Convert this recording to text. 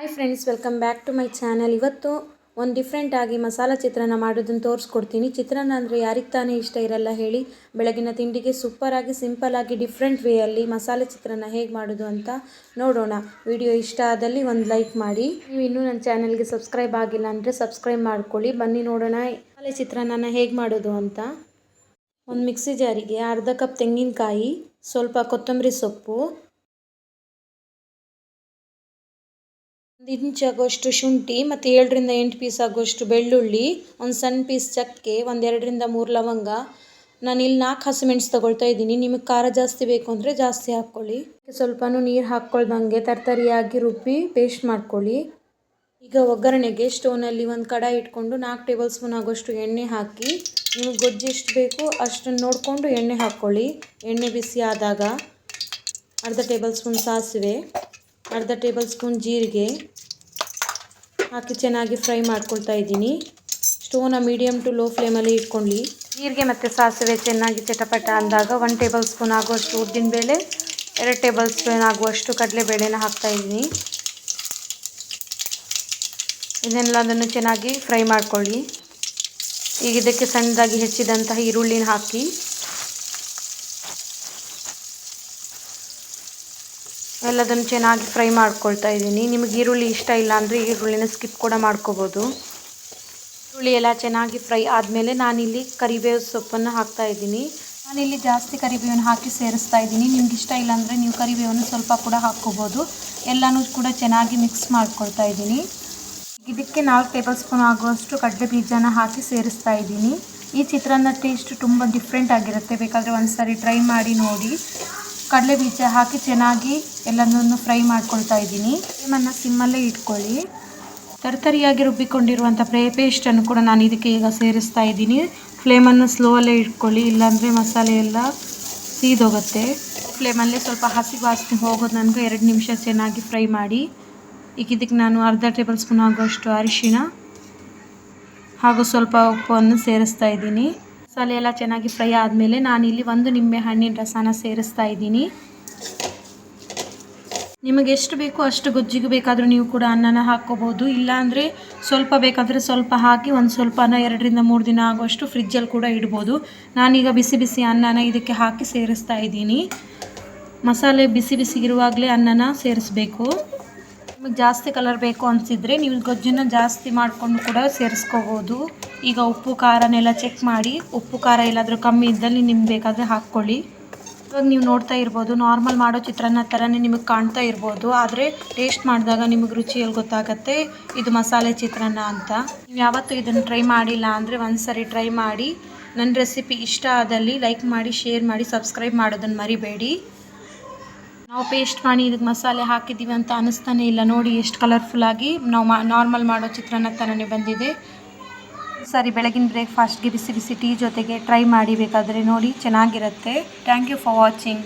Hi friends, welcome back to my channel. ಇವತ್ತು ಒಂದು different ಆಗಿ ಮಸಾಲ ಚಿತ್ರಾನ್ನ ಮಾಡೋದನ್ನು ತೋರಿಸ್ಕೊಡ್ತೀನಿ. ಚಿತ್ರಾನ್ನ ಅಂದರೆ ಯಾರಿಗೆ ತಾನೇ ಇಷ್ಟ ಇರಲ್ಲ ಹೇಳಿ. ಬೆಳಗಿನ ತಿಂಡಿಗೆ ಸೂಪರಾಗಿ ಸಿಂಪಲ್ಲಾಗಿ ಡಿಫ್ರೆಂಟ್ ವೇಯಲ್ಲಿ ಮಸಾಲೆ ಚಿತ್ರಾನ್ನ ಹೇಗೆ ಮಾಡೋದು ಅಂತ ನೋಡೋಣ. ವಿಡಿಯೋ ಇಷ್ಟ ಆದಲ್ಲಿ ಒಂದು ಲೈಕ್ ಮಾಡಿ. ನೀವು ಇನ್ನೂ ನನ್ನ ಚಾನಲ್ಗೆ ಸಬ್ಸ್ಕ್ರೈಬ್ ಆಗಿಲ್ಲ ಅಂದರೆ ಸಬ್ಸ್ಕ್ರೈಬ್ ಮಾಡ್ಕೊಳ್ಳಿ. ಬನ್ನಿ ನೋಡೋಣ ಮಸಾಲೆ ಚಿತ್ರಾನ್ನ ಹೇಗೆ ಮಾಡೋದು ಅಂತ. ಒಂದು ಮಿಕ್ಸಿ ಜಾರಿಗೆ ಅರ್ಧ ಕಪ್ ತೆಂಗಿನಕಾಯಿ, ಸ್ವಲ್ಪ ಕೊತ್ತಂಬರಿ ಸೊಪ್ಪು, 1 ಇಂಚ್ ಆಗುವಷ್ಟು ಶುಂಠಿ ಮತ್ತು 7ರಿಂದ 8 ಪೀಸ್ ಆಗುವಷ್ಟು ಬೆಳ್ಳುಳ್ಳಿ, ಒಂದು ಸಣ್ಣ ಪೀಸ್ ಚಕ್ಕೆ, ಒಂದು 2ರಿಂದ 3 ಲವಂಗ. ನಾನಿಲ್ಲಿ 4 ಹಸಿಮೆಣಸು ತೊಗೊಳ್ತಾ ಇದ್ದೀನಿ. ನಿಮಗೆ ಖಾರ ಜಾಸ್ತಿ ಬೇಕು ಅಂದರೆ ಜಾಸ್ತಿ ಹಾಕ್ಕೊಳ್ಳಿ. ಸ್ವಲ್ಪನೂ ನೀರು ಹಾಕ್ಕೊಳ್ದಂಗೆ ತರ್ತರಿಯಾಗಿ ರುಬ್ಬಿ ಪೇಸ್ಟ್ ಮಾಡ್ಕೊಳ್ಳಿ. ಈಗ ಒಗ್ಗರಣೆಗೆ ಸ್ಟೋವ್ನಲ್ಲಿ ಒಂದು ಕಡಾಯಿ ಇಟ್ಕೊಂಡು 4 ಟೇಬಲ್ ಸ್ಪೂನ್ ಆಗುವಷ್ಟು ಎಣ್ಣೆ ಹಾಕಿ, ನಿಮಗೆ ಗೊಜ್ಜು ಎಷ್ಟು ಬೇಕು ಅಷ್ಟನ್ನು ನೋಡಿಕೊಂಡು ಎಣ್ಣೆ ಹಾಕ್ಕೊಳ್ಳಿ. ಎಣ್ಣೆ ಬಿಸಿ ಆದಾಗ ಅರ್ಧ ಟೇಬಲ್ ಸ್ಪೂನ್ ಸಾಸಿವೆ, ಅರ್ಧ ಟೇಬಲ್ ಸ್ಪೂನ್ ಜೀರಿಗೆ ಹಾಕಿ ಚೆನ್ನಾಗಿ ಫ್ರೈ ಮಾಡ್ಕೊಳ್ತಾ ಇದ್ದೀನಿ. ಸ್ಟೋವ್ನ ಮೀಡಿಯಮ್ ಟು ಲೋ ಫ್ಲೇಮಲ್ಲಿ ಇಟ್ಕೊಳ್ಳಿ. ಜೀರಿಗೆ ಮತ್ತು ಸಾಸಿವೆ ಚೆನ್ನಾಗಿ ಚಟಪಟ ಅಂದಾಗ 1 ಟೇಬಲ್ ಸ್ಪೂನ್ ಆಗುವಷ್ಟು ಉದ್ದಿನಬೇಳೆ, 2 ಟೇಬಲ್ ಸ್ಪೂನ್ ಆಗುವಷ್ಟು ಕಡಲೆಬೇಳೆನ ಹಾಕ್ತಾಯಿದ್ದೀನಿ. ಇದನ್ನೆಲ್ಲದನ್ನು ಚೆನ್ನಾಗಿ ಫ್ರೈ ಮಾಡ್ಕೊಳ್ಳಿ. ಈಗ ಇದಕ್ಕೆ ಸಣ್ಣದಾಗಿ ಹೆಚ್ಚಿದಂತಹ ಈರುಳ್ಳಿನ ಹಾಕಿ ಎಲ್ಲದನ್ನು ಚೆನ್ನಾಗಿ ಫ್ರೈ ಮಾಡ್ಕೊಳ್ತಾ ಇದ್ದೀನಿ. ನಿಮಗೆ ಈರುಳ್ಳಿ ಇಷ್ಟ ಇಲ್ಲ ಅಂದರೆ ಈರುಳ್ಳಿನ ಸ್ಕಿಪ್ ಕೂಡ ಮಾಡ್ಕೋಬೋದು. ಈರುಳ್ಳಿ ಎಲ್ಲ ಚೆನ್ನಾಗಿ ಫ್ರೈ ಆದಮೇಲೆ ನಾನಿಲ್ಲಿ ಕರಿಬೇವು ಸೊಪ್ಪನ್ನು ಹಾಕ್ತಾ ಇದ್ದೀನಿ. ನಾನಿಲ್ಲಿ ಜಾಸ್ತಿ ಕರಿಬೇವನ್ನು ಹಾಕಿ ಸೇರಿಸ್ತಾ ಇದ್ದೀನಿ. ನಿಮ್ಗೆ ಇಷ್ಟ ಇಲ್ಲ ಅಂದರೆ ನೀವು ಕರಿಬೇವನ್ನು ಸ್ವಲ್ಪ ಕೂಡ ಹಾಕ್ಕೋಬೋದು. ಎಲ್ಲನೂ ಕೂಡ ಚೆನ್ನಾಗಿ ಮಿಕ್ಸ್ ಮಾಡ್ಕೊಳ್ತಾ ಇದ್ದೀನಿ. ಇದಕ್ಕೆ 4 ಟೇಬಲ್ ಸ್ಪೂನ್ ಆಗುವಷ್ಟು ಕಡಲೆ ಬೀಜನ ಹಾಕಿ ಸೇರಿಸ್ತಾ ಇದ್ದೀನಿ. ಈ ಚಿತ್ರಾನ್ನ ಟೇಸ್ಟ್ ತುಂಬ ಡಿಫ್ರೆಂಟ್ ಆಗಿರುತ್ತೆ. ಬೇಕಾದರೆ ಒಂದು ಸಾರಿ ಟ್ರೈ ಮಾಡಿ ನೋಡಿ. ಕಡಲೆ ಬೀಜ ಹಾಕಿ ಚೆನ್ನಾಗಿ ಎಲ್ಲನೂ ಫ್ರೈ ಮಾಡ್ಕೊಳ್ತಾ ಇದ್ದೀನಿ. ಫ್ಲೇಮನ್ನು ಸಿಮ್ಮಲ್ಲೇ ಇಟ್ಕೊಳ್ಳಿ. ತರ್ತರಿಯಾಗಿ ರುಬ್ಬಿಕೊಂಡಿರುವಂಥ ಪೇಸ್ಟನ್ನು ಕೂಡ ನಾನು ಇದಕ್ಕೆ ಈಗ ಸೇರಿಸ್ತಾ ಇದ್ದೀನಿ. ಫ್ಲೇಮನ್ನು ಸ್ಲೋವಲ್ಲೇ ಇಟ್ಕೊಳ್ಳಿ, ಇಲ್ಲಾಂದರೆ ಮಸಾಲೆ ಎಲ್ಲ ಸೀದೋಗುತ್ತೆ. ಫ್ಲೇಮಲ್ಲಿ ಸ್ವಲ್ಪ ಹಸಿ ವಾಸನೆ ಹೋಗೋದು ನನಗೆ 2 ನಿಮಿಷ ಚೆನ್ನಾಗಿ ಫ್ರೈ ಮಾಡಿ. ಈಗ ಇದಕ್ಕೆ ನಾನು ಅರ್ಧ ಟೇಬಲ್ ಸ್ಪೂನ್ ಆಗುವಷ್ಟು ಅರಿಶಿಣ ಹಾಗೂ ಸ್ವಲ್ಪ ಉಪ್ಪನ್ನು ಸೇರಿಸ್ತಾ ಇದ್ದೀನಿ. ಮಸಾಲೆ ಎಲ್ಲ ಚೆನ್ನಾಗಿ ಫ್ರೈ ಆದಮೇಲೆ ನಾನಿಲ್ಲಿ 1 ನಿಂಬೆ ಹಣ್ಣಿನ ರಸನ ಸೇರಿಸ್ತಾ ಇದ್ದೀನಿ. ನಿಮಗೆ ಎಷ್ಟು ಬೇಕೋ ಅಷ್ಟು ಗೊಜ್ಜಿಗೆ ಬೇಕಾದರೂ ನೀವು ಕೂಡ ಅನ್ನನ ಹಾಕ್ಕೋಬೋದು. ಇಲ್ಲಾಂದರೆ ಸ್ವಲ್ಪ ಬೇಕಾದರೆ ಸ್ವಲ್ಪ ಹಾಕಿ ಒಂದು ಸ್ವಲ್ಪನ 2ರಿಂದ 3 ದಿನ ಆಗುವಷ್ಟು ಫ್ರಿಜ್ಜಲ್ಲಿ ಕೂಡ ಇಡ್ಬೋದು. ನಾನೀಗ ಬಿಸಿ ಬಿಸಿ ಅನ್ನನ ಇದಕ್ಕೆ ಹಾಕಿ ಸೇರಿಸ್ತಾ ಇದ್ದೀನಿ. ಮಸಾಲೆ ಬಿಸಿ ಬಿಸಿಗಿರುವಾಗಲೇ ಅನ್ನನ ಸೇರಿಸ್ಬೇಕು. ನಿಮಗೆ ಜಾಸ್ತಿ ಕಲರ್ ಬೇಕು ಅನಿಸಿದರೆ ನೀವು ಗೊಜ್ಜನ್ನು ಜಾಸ್ತಿ ಮಾಡಿಕೊಂಡು ಕೂಡ ಸೇರಿಸ್ಕೋಬೋದು. ಈಗ ಉಪ್ಪು ಖಾರನೆಲ್ಲ ಚೆಕ್ ಮಾಡಿ, ಉಪ್ಪು ಖಾರ ಎಲ್ಲಾದರೂ ಕಮ್ಮಿ ಇದ್ದಲ್ಲಿ ನಿಮ್ಗೆ ಬೇಕಾದರೆ ಹಾಕ್ಕೊಳ್ಳಿ. ಇವಾಗ ನೀವು ನೋಡ್ತಾ ಇರ್ಬೋದು, ನಾರ್ಮಲ್ ಮಾಡೋ ಚಿತ್ರಾನ್ನ ಥರನೇ ನಿಮಗೆ ಕಾಣ್ತಾ ಇರ್ಬೋದು. ಆದರೆ ಟೇಸ್ಟ್ ಮಾಡಿದಾಗ ನಿಮಗೆ ರುಚಿಯಲ್ಲಿ ಗೊತ್ತಾಗುತ್ತೆ ಇದು ಮಸಾಲೆ ಚಿತ್ರಾನ್ನ ಅಂತ. ನೀವು ಯಾವತ್ತೂ ಇದನ್ನು ಟ್ರೈ ಮಾಡಿಲ್ಲ ಅಂದರೆ ಒಂದು ಸರಿ ಟ್ರೈ ಮಾಡಿ. ನನ್ನ ರೆಸಿಪಿ ಇಷ್ಟ ಆದಲ್ಲಿ ಲೈಕ್ ಮಾಡಿ, ಶೇರ್ ಮಾಡಿ, ಸಬ್ಸ್ಕ್ರೈಬ್ ಮಾಡೋದನ್ನು ಮರಿಬೇಡಿ. ನಾವು ಪೇಸ್ಟ್ ಮಾಡಿ ಇದಕ್ಕೆ ಮಸಾಲೆ ಹಾಕಿದ್ದೀವಿ ಅಂತ ಅನ್ನಿಸ್ತಾನೆ ಇಲ್ಲ. ನೋಡಿ ಎಷ್ಟು ಕಲರ್ಫುಲ್ಲಾಗಿ ನಾವು ನಾರ್ಮಲ್ ಮಾಡೋ ಚಿತ್ರಾನ್ನ ಥರನೇ ಬಂದಿದೆ. ಸರಿ, ಬೆಳಗಿನ ಬ್ರೇಕ್ಫಾಸ್ಟ್ಗೆ ಬಿಸಿ ಬಿಸಿ ಟೀ ಜೊತೆಗೆ ಟ್ರೈ ಮಾಡಿ ಬೇಕಾದರೆ ನೋಡಿ, ಚೆನ್ನಾಗಿರುತ್ತೆ. Thank you for watching.